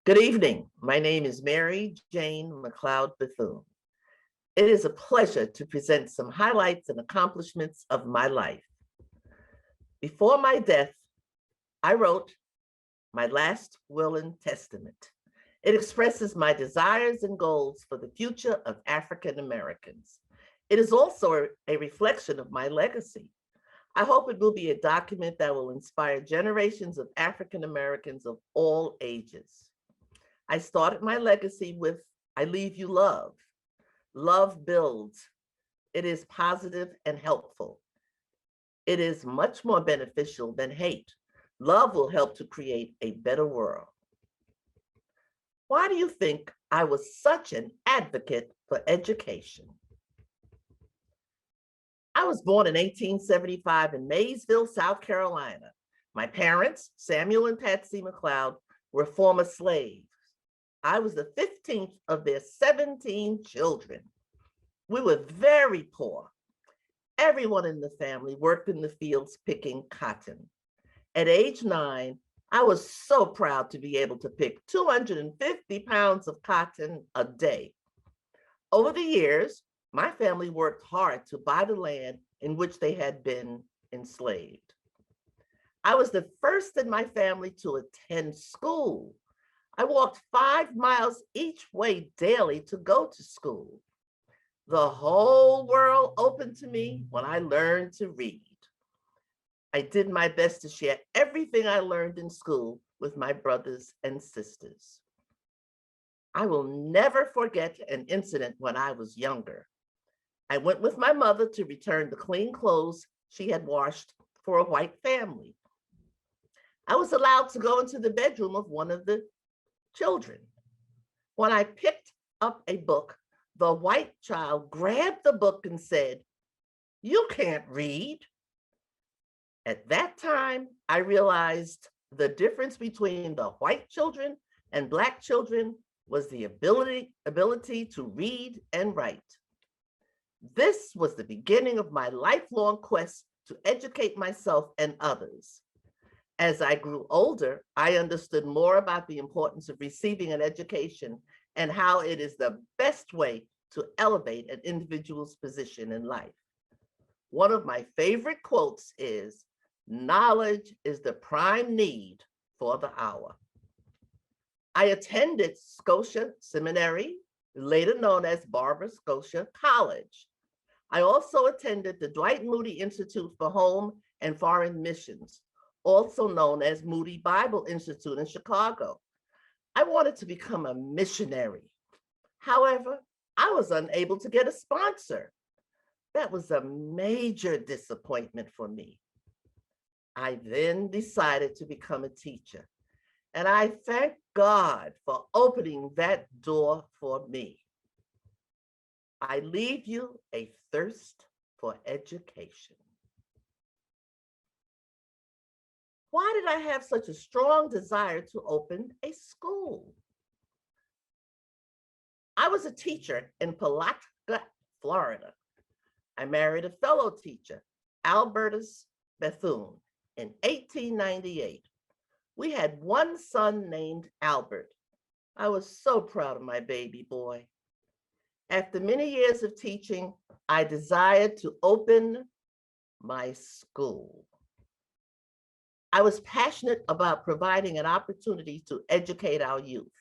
Good evening. My name is Mary Jane McLeod Bethune. It is a pleasure to present some highlights and accomplishments of my life. Before my death, I wrote my last will and testament. It expresses my desires and goals for the future of African Americans. It is also a reflection of my legacy. I hope it will be a document that will inspire generations of African Americans of all ages. I started my legacy with I leave you love. Love builds. It is positive and helpful. It is much more beneficial than hate. Love will help to create a better world. Why do you think I was such an advocate for education? I was born in 1875 in Maysville, South Carolina. My parents, Samuel and Patsy McLeod, were former slaves. I was the 15th of their 17 children. We were very poor. Everyone in the family worked in the fields picking cotton. At age 9, I was so proud to be able to pick 250 pounds of cotton a day. Over the years, my family worked hard to buy the land in which they had been enslaved. I was the first in my family to attend school. I walked 5 miles each way daily to go to school. The whole world opened to me when I learned to read. I did my best to share everything I learned in school with my brothers and sisters. I will never forget an incident when I was younger. I went with my mother to return the clean clothes she had washed for a white family. I was allowed to go into the bedroom of one of the children. When I picked up a book, the white child grabbed the book and said, "You can't read." At that time, I realized the difference between the white children and Black children was the ability to read and write. This was the beginning of my lifelong quest to educate myself and others. As I grew older, I understood more about the importance of receiving an education and how it is the best way to elevate an individual's position in life. One of my favorite quotes is, "Knowledge is the prime need for the hour." I attended Scotia Seminary, later known as Barbara Scotia College. I also attended the Dwight Moody Institute for Home and Foreign Missions, also known as Moody Bible Institute in Chicago. I wanted to become a missionary. However, I was unable to get a sponsor. That was a major disappointment for me. I then decided to become a teacher, and I thank God for opening that door for me. I leave you a thirst for education. Why did I have such a strong desire to open a school? I was a teacher in Palatka, Florida. I married a fellow teacher, Albertus Bethune, in 1898. We had one son named Albert. I was so proud of my baby boy. After many years of teaching, I desired to open my school. I was passionate about providing an opportunity to educate our youth.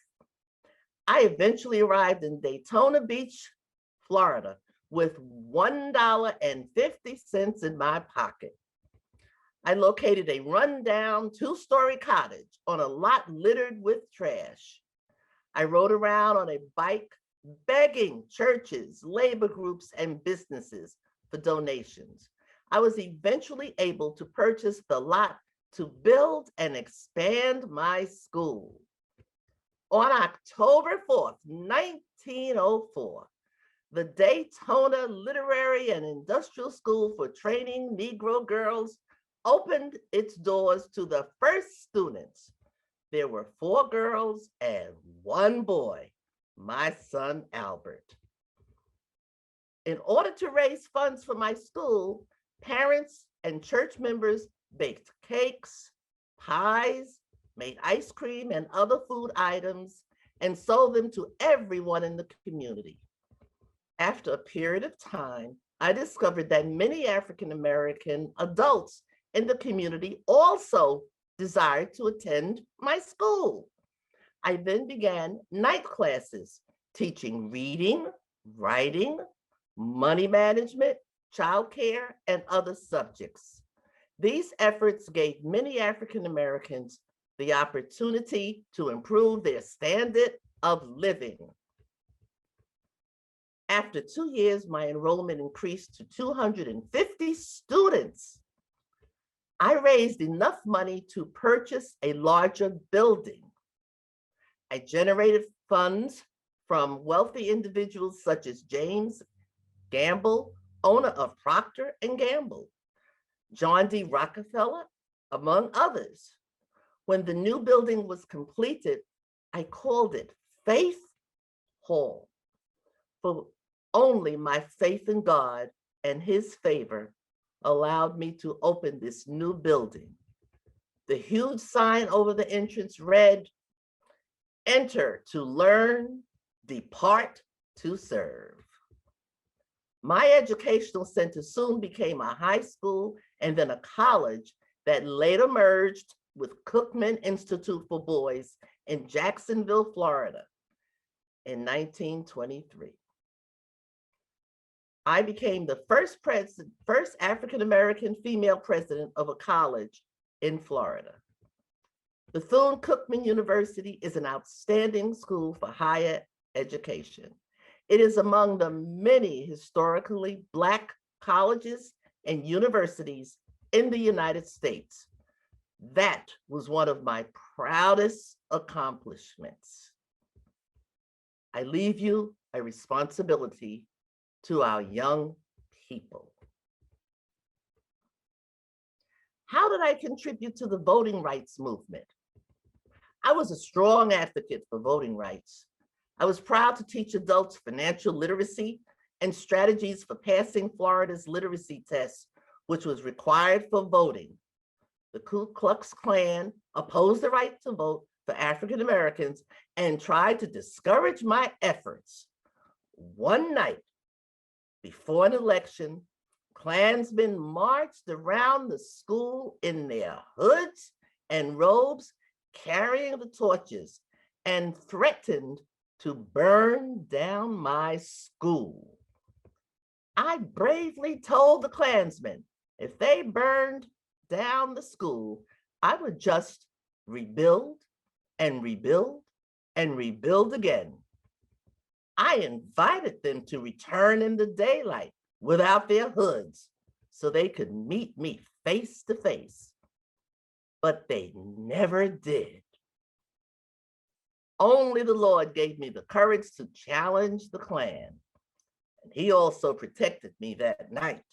I eventually arrived in Daytona Beach, Florida, with $1.50 in my pocket. I located a rundown 2-story cottage on a lot littered with trash. I rode around on a bike begging churches, labor groups, and businesses for donations. I was eventually able to purchase the lot to build and expand my school. On October 4th, 1904, the Daytona Literary and Industrial School for Training Negro Girls opened its doors to the first students. There were 4 girls and 1 boy, my son Albert. In order to raise funds for my school, parents and church members baked cakes, pies, made ice cream and other food items, and sold them to everyone in the community. After a period of time, I discovered that many African American adults in the community also desired to attend my school. I then began night classes teaching reading, writing, money management, childcare, and other subjects. These efforts gave many African Americans the opportunity to improve their standard of living. After 2 years, my enrollment increased to 250 students. I raised enough money to purchase a larger building. I generated funds from wealthy individuals such as James Gamble, owner of Procter and Gamble, John D. Rockefeller, among others. When the new building was completed, I called it Faith Hall, for only my faith in God and his favor allowed me to open this new building. The huge sign over the entrance read, "Enter to learn, depart to serve." My educational center soon became a high school and then a college that later merged with Cookman Institute for Boys in Jacksonville, Florida in 1923. I became the first African-American female president of a college in Florida. Bethune-Cookman University is an outstanding school for higher education. It is among the many historically Black colleges and universities in the United States. That was one of my proudest accomplishments. I leave you a responsibility to our young people. How did I contribute to the voting rights movement? I was a strong advocate for voting rights. I was proud to teach adults financial literacy and strategies for passing Florida's literacy test, which was required for voting. The Ku Klux Klan opposed the right to vote for African Americans and tried to discourage my efforts. One night before an election, Klansmen marched around the school in their hoods and robes, carrying the torches, and threatened to burn down my school. I bravely told the Klansmen if they burned down the school, I would just rebuild and rebuild and rebuild again. I invited them to return in the daylight without their hoods so they could meet me face to face, but they never did. Only the Lord gave me the courage to challenge the Klan, and he also protected me that night.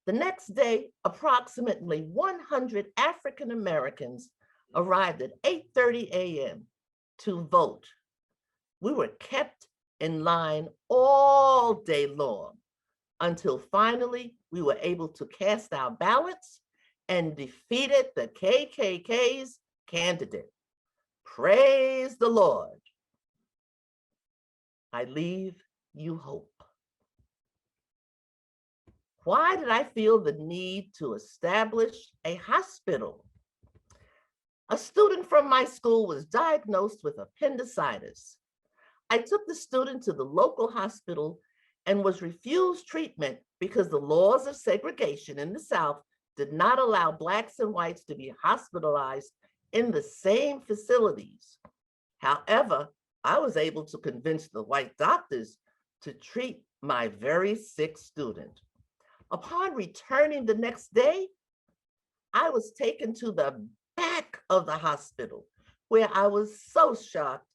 The next day, approximately 100 African Americans arrived at 8:30 a.m. to vote. We were kept in line all day long until finally we were able to cast our ballots and defeated the KKK's candidate. Praise the Lord. I leave you hope. Why did I feel the need to establish a hospital? A student from my school was diagnosed with appendicitis. I took the student to the local hospital and was refused treatment because the laws of segregation in the South did not allow Blacks and whites to be hospitalized in the same facilities. However, I was able to convince the white doctors to treat my very sick student. Upon returning the next day, I was taken to the back of the hospital where I was so shocked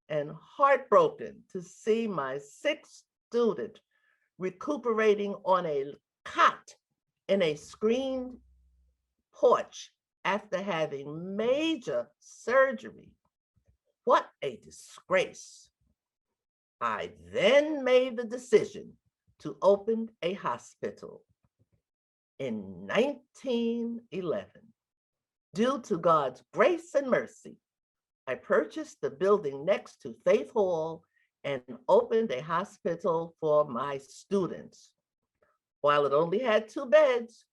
and heartbroken to see my sick student recuperating on a cot in a screened porch after having major surgery. What a disgrace. I then made the decision to open a hospital in 1911. Due to God's grace and mercy, I purchased the building next to Faith Hall and opened a hospital for my students. While it only had 2 beds,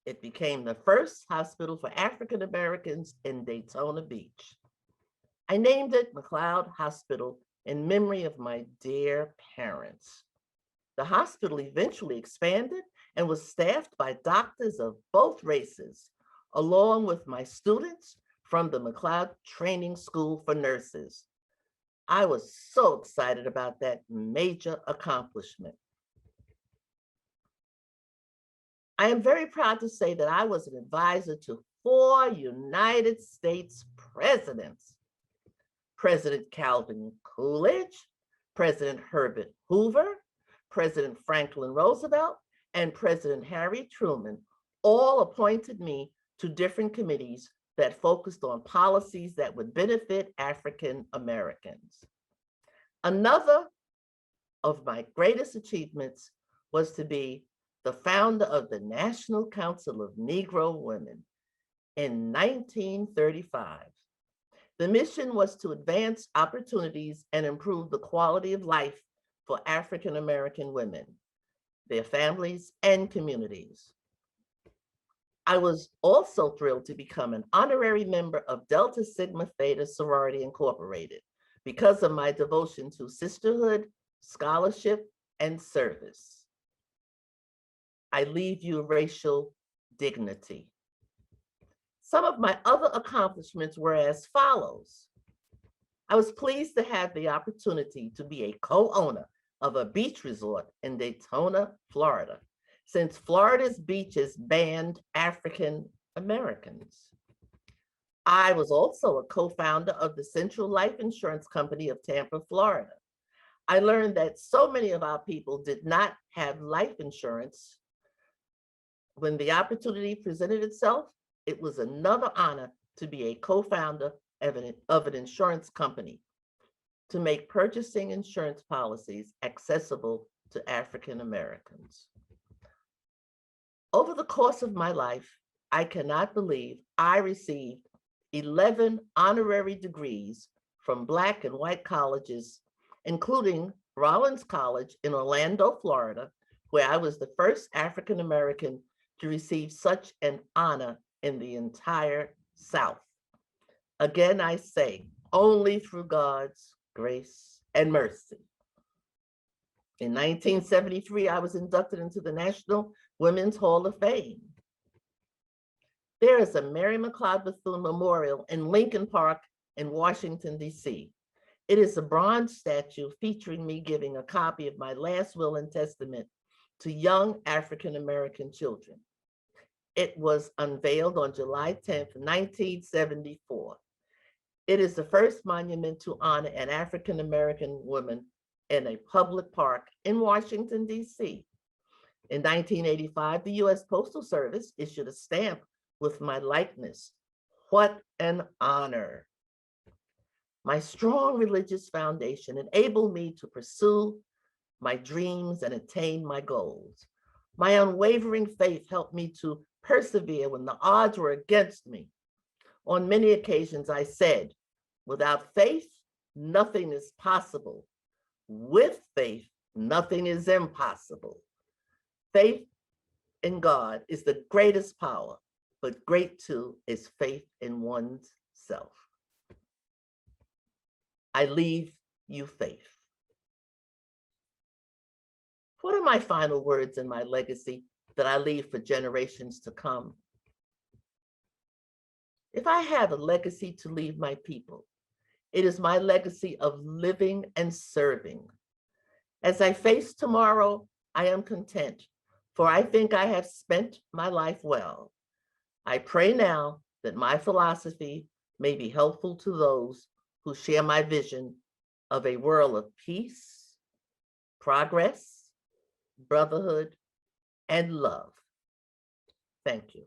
it became the first hospital for African Americans in Daytona Beach. I named it McLeod Hospital in memory of my dear parents. The hospital eventually expanded and was staffed by doctors of both races, along with my students from the McLeod Training School for Nurses. I was so excited about that major accomplishment. I am very proud to say that I was an advisor to 4 United States presidents: President Calvin Coolidge, President Herbert Hoover, President Franklin Roosevelt, and President Harry Truman all appointed me to different committees that focused on policies that would benefit African Americans. Another of my greatest achievements was to be the founder of the National Council of Negro Women in 1935. The mission was to advance opportunities and improve the quality of life for African American women, their families, and communities. I was also thrilled to become an honorary member of Delta Sigma Theta Sorority Incorporated because of my devotion to sisterhood, scholarship, and service. I leave you racial dignity. Some of my other accomplishments were as follows. I was pleased to have the opportunity to be a co-owner of a beach resort in Daytona, Florida, since Florida's beaches banned African Americans. I was also a co-founder of the Central Life Insurance Company of Tampa, Florida. I learned that so many of our people did not have life insurance. When the opportunity presented itself, it was another honor to be a co-founder of an insurance company to make purchasing insurance policies accessible to African Americans. Over the course of my life, I cannot believe I received 11 honorary degrees from Black and white colleges, including Rollins College in Orlando, Florida, where I was the first African American to receive such an honor in the entire South. Again, I say, only through God's grace and mercy. In 1973, I was inducted into the National Women's Hall of Fame. There is a Mary McLeod Bethune Memorial in Lincoln Park in Washington, D.C. It is a bronze statue featuring me giving a copy of my last will and testament to young African American children. It was unveiled on July 10th, 1974. It is the first monument to honor an African American woman in a public park in Washington, D.C. In 1985, the U.S. Postal Service issued a stamp with my likeness. What an honor. My strong religious foundation enabled me to pursue my dreams and attain my goals. My unwavering faith helped me to persevere when the odds were against me. On many occasions, I said, without faith, nothing is possible. With faith, nothing is impossible. Faith in God is the greatest power, but great too is faith in one's self. I leave you faith. What are my final words in my legacy that I leave for generations to come? If I have a legacy to leave my people, it is my legacy of living and serving. As I face tomorrow, I am content, for I think I have spent my life well. I pray now that my philosophy may be helpful to those who share my vision of a world of peace, progress, brotherhood, and love. Thank you.